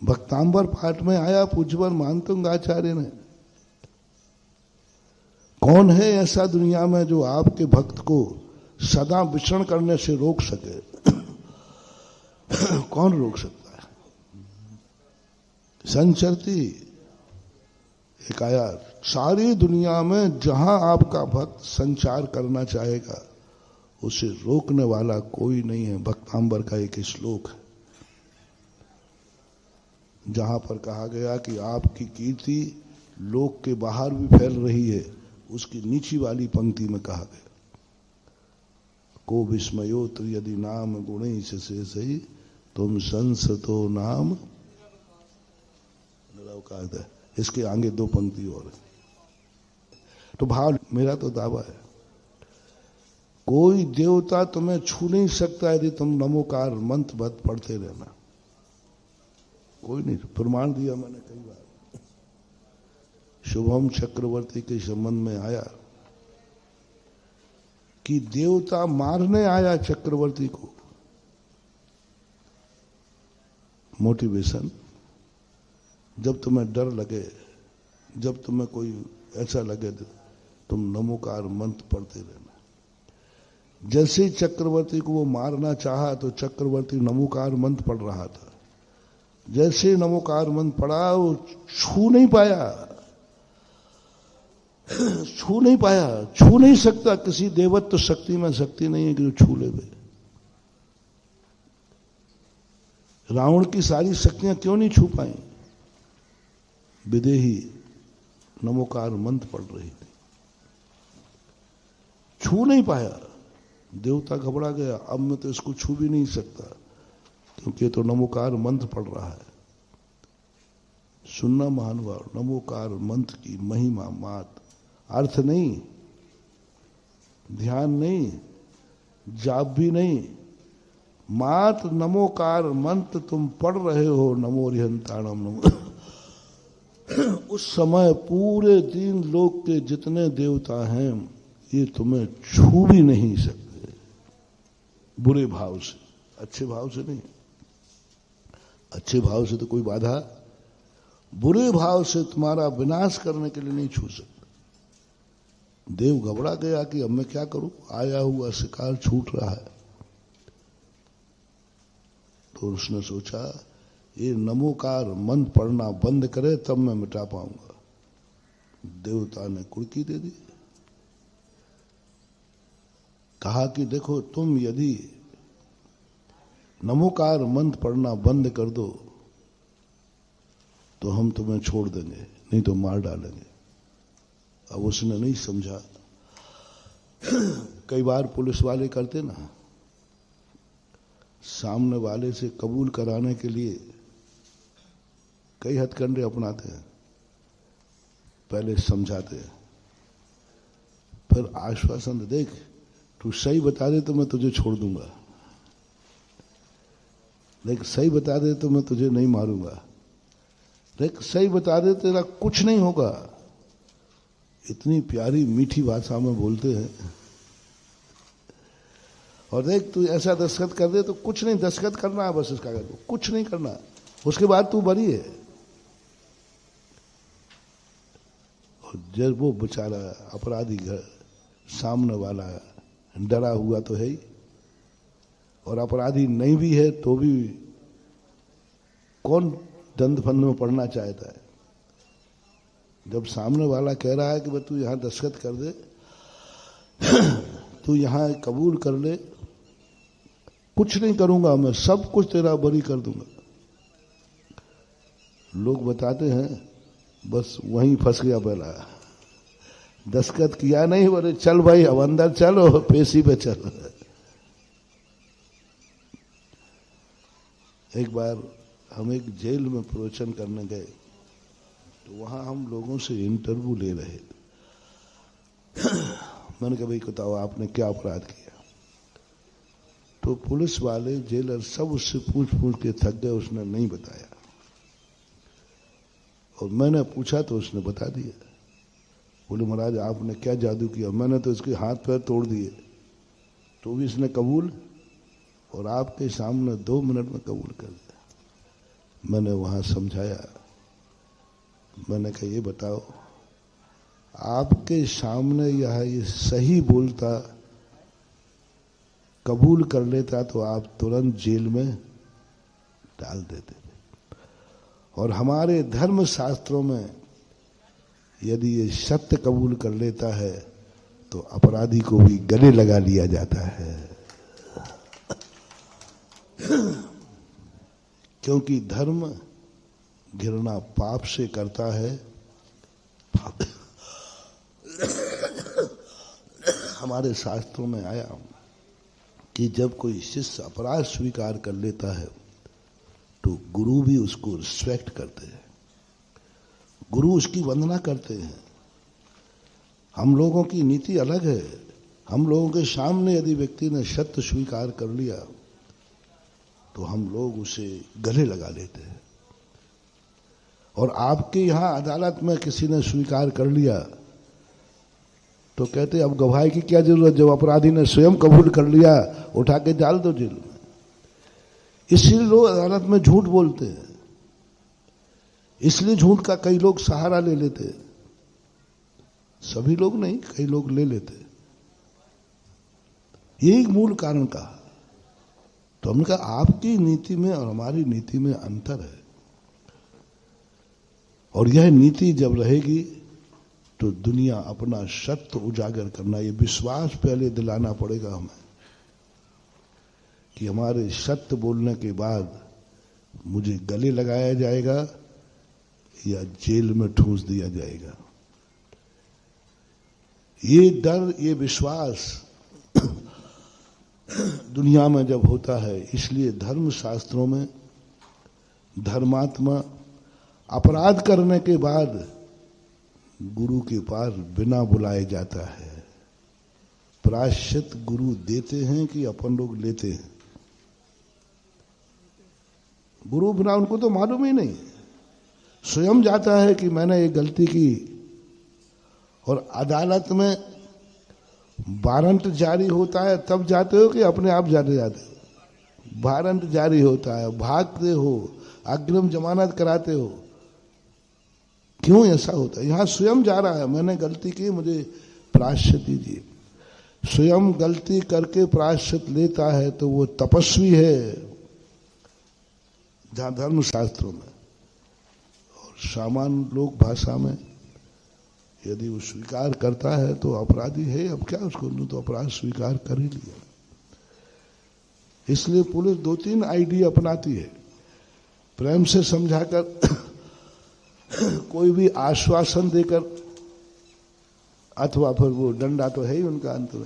भक्तांबर पाठ में आया पूज्यवर मानतुंग आचार्य ने, कौन है ऐसा दुनिया में जो आपके भक्त को सदा विचरण करने से रोक सके? कौन रोक सकता है? संचरती एक आया, सारी दुनिया में जहां आपका भक्त संचार करना चाहेगा उसे रोकने वाला कोई नहीं है। भक्तांबर का एक श्लोक है जहां पर कहा गया कि आपकी कीर्ति लोक के बाहर भी फैल रही है, उसकी नीची वाली पंक्ति में कहा गया, को विस्मयोत्र यदि नाम गुणे से सही तुम संसतो नाम कहते है। इसके आगे दो पंक्ति और है। तो भाव मेरा तो दावा है, कोई देवता तुम्हें छू नहीं सकता यदि तुम नमोकार मंत्र बद पढ़ते रहना। कोई नहीं, प्रमाण दिया मैंने कई बार। शुभम चक्रवर्ती के संबंध में आया कि देवता मारने आया चक्रवर्ती को। मोटिवेशन, जब तुम्हें डर लगे, जब तुम्हें कोई ऐसा लगे तुम नमोकार मंत्र पढ़ते रहना। जैसे ही चक्रवर्ती को वो मारना चाहा तो चक्रवर्ती नमोकार मंत्र पढ़ रहा था। जैसे ही नमोकार मंत्र पढ़ा वो छू नहीं पाया, छू नहीं पाया, छू नहीं सकता। किसी देवत्व शक्ति में शक्ति नहीं है कि जो छू ले। रावण की सारी शक्तियां क्यों नहीं छू पाई? विदेही नमोकार मंत्र पढ़ रही थी, छू नहीं पाया। देवता घबरा गया, अब मैं तो इसको छू भी नहीं सकता क्योंकि तो नमोकार मंत्र पढ़ रहा है। सुनना महानुभाव, नमोकार मंत्र की महिमा मात, अर्थ नहीं, ध्यान नहीं, जाप भी नहीं, मात नमोकार मंत्र तुम पढ़ रहे हो। नमो रिहंताणम नमो। उस समय पूरे 3 लोक के जितने देवता हैं ये तुम्हें छू भी नहीं सकते। बुरे भाव से, अच्छे भाव से नहीं। अच्छे भाव से तो कोई बाधा, बुरे भाव से तुम्हारा विनाश करने के लिए नहीं छू सकता। देव घबरा गया कि अब मैं क्या करूं, आया हुआ शिकार छूट रहा है। तो उसने सोचा ये नमोकार मंत्र पढ़ना बंद करे तब मैं मिटा पाऊंगा। देवता ने कुड़की दे दी, कहा कि देखो तुम यदि नमोकार मंत्र पढ़ना बंद कर दो तो हम तुम्हें छोड़ देंगे, नहीं तो मार डालेंगे। अब उसने नहीं समझा। कई बार पुलिस वाले करते ना, सामने वाले से कबूल कराने के लिए कई हथकंडे अपनाते हैं। पहले समझाते हैं, फिर आश्वासन दे, देख तू सही बता दे तो मैं तुझे छोड़ दूंगा, देख सही बता दे तो मैं तुझे नहीं मारूंगा, देख सही बता दे तेरा कुछ नहीं होगा। इतनी प्यारी मीठी भाषा में बोलते हैं। और देख तू ऐसा दस्तखत कर दे तो कुछ नहीं, दस्तखत करना है बस इस कागज को, कुछ नहीं करना, उसके बाद तू बरी है। और जब वो बेचारा अपराधी घर सामने वाला डरा हुआ तो है ही, और अपराधी नहीं भी है तो भी कौन दंड फंद में पड़ना चाहता है। जब सामने वाला कह रहा है कि भाई तू यहां दस्तखत कर दे, तू यहां कबूल कर ले, कुछ नहीं करूंगा मैं, सब कुछ तेरा बरी कर दूंगा। लोग बताते हैं बस वहीं फंस गया पहला, दस्तखत किया नहीं, बोले चल भाई अब अंदर चलो, पेशी पे चल। एक बार हम एक जेल में प्रवचन करने गए तो वहां हम लोगों से इंटरव्यू ले रहे थे। मैंने कहा भाई बताओ आपने क्या अपराध किया। तो पुलिस वाले जेलर सब उससे पूछ पूछ के थक गए, उसने नहीं बताया। और मैंने पूछा तो उसने बता दिया। बोले महाराज आपने क्या जादू किया। मैंने तो इसके हाथ पैर तोड़ दिए तो भी इसने कबूल, और आपके सामने 2 मिनट में कबूल कर दिया। मैंने वहां समझाया, मैंने कहा ये बताओ, आपके सामने यह ये सही बोलता, कबूल कर लेता तो आप तुरंत जेल में डाल देते थे। और हमारे धर्म शास्त्रों में यदि ये सत्य कबूल कर लेता है तो अपराधी को भी गले लगा लिया जाता है, क्योंकि धर्म घृणा पाप से करता है। हमारे शास्त्रों में आया कि जब कोई शिष्य अपराध स्वीकार कर लेता है तो गुरु भी उसको रिस्पेक्ट करते हैं, गुरु उसकी वंदना करते हैं। हम लोगों की नीति अलग है। हम लोगों के सामने यदि व्यक्ति ने सत्य स्वीकार कर लिया तो हम लोग उसे गले लगा लेते हैं। और आपके यहां अदालत में किसी ने स्वीकार कर लिया तो कहते अब गवाही की क्या जरूरत, जब अपराधी ने स्वयं कबूल कर लिया उठा के डाल दो जेल में। इसलिए लोग अदालत में झूठ बोलते हैं, इसलिए झूठ का कई लोग सहारा ले लेते हैं। सभी लोग नहीं, कई लोग ले लेते। यही मूल कारण कहा। तो हमने कहा आपकी नीति में और हमारी नीति में अंतर है, और यह नीति जब रहेगी तो दुनिया अपना सत्य उजागर करना, ये विश्वास पहले दिलाना पड़ेगा हमें कि हमारे सत्य बोलने के बाद मुझे गले लगाया जाएगा या जेल में ठूंस दिया जाएगा। ये डर, ये विश्वास दुनिया में जब होता है, इसलिए धर्म शास्त्रों में धर्मात्मा अपराध करने के बाद गुरु के पास बिना बुलाए जाता है। प्रायश्चित गुरु देते हैं कि अपन लोग लेते हैं? गुरु बिना उनको तो मालूम ही नहीं, स्वयं जाता है कि मैंने ये गलती की। और अदालत में वारंट जारी होता है तब जाते हो कि अपने आप जाते जाते हो? वारंट जारी होता है, भागते हो, अग्रिम जमानत कराते हो। क्यों ऐसा होता है? यहां स्वयं जा रहा है, मैंने गलती की, मुझे प्रायश्चित दीजिए। स्वयं गलती करके प्रायश्चित लेता है तो वो तपस्वी है, जहां धर्म शास्त्रों में। और सामान्य लोक भाषा में यदि वो स्वीकार करता है तो अपराधी है। अब क्या उसको, तो अपराध स्वीकार कर ही लिया। इसलिए पुलिस 2-3 आइडिया अपनाती है, प्रेम से समझाकर, कोई भी आश्वासन देकर, अथवा फिर वो डंडा तो है ही उनका अंत में